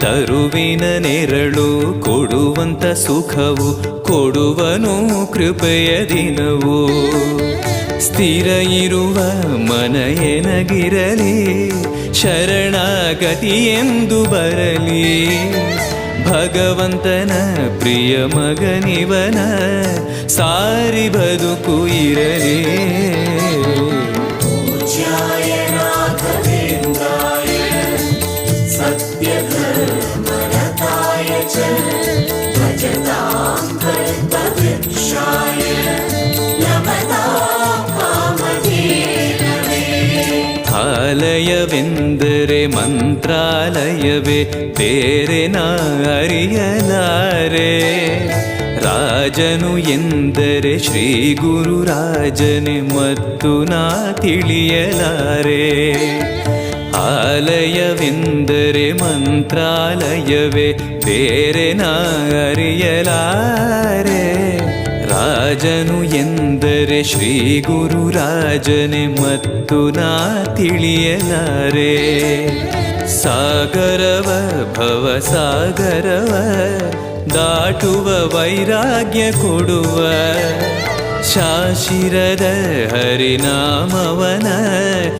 ತರುವಿನ ನೆರಳು ಕೊಡುವಂತ ಸುಖವು ಕೊಡುವನು ಕೃಪೆಯ ದಿನವು. ಸ್ಥಿರ ಇರುವ ಮನ ಎನಗಿರಲಿ ಶರಣಾಗತಿ ಎಂದು ಬರಲಿ. ಭಗವಂತನ ಪ್ರಿಯ ಮಗನಿವನ ಸಾರಿ ಬದುಕು ಇರಲಿ. ಆಲಯವೆಂದರೆ ಮಂತ್ರಾಲಯವೇ ಬೇರೆ ನಾ ಅರಿಯಲಾರೆ. ರಾಜನು ಎಂದರೆ ಶ್ರೀ ಗುರು ರಾಜನೇ ಮತ್ತು ನಾ ತಿಳಿಯಲಾರೆ. ಆಲಯವೆಂದರೆ ಮಂತ್ರಾಲಯವೇ ಬೇರೆ ನಾ ಅರಿಯಲಾರೆ. ರಾಜನು ಎಂದರೆ ಶ್ರೀ ಗುರು ರಾಜನೇ ಮತ್ತು ನಾ ತಿಳಿಯಲಾರೆ. ಸಾಗರವ ಭವ ಸಾಗರವ ದಾಟುವ ವೈರಾಗ್ಯ ಕೊಡುವ ಶಾಶಿರದ ಹರಿನಾಮವನ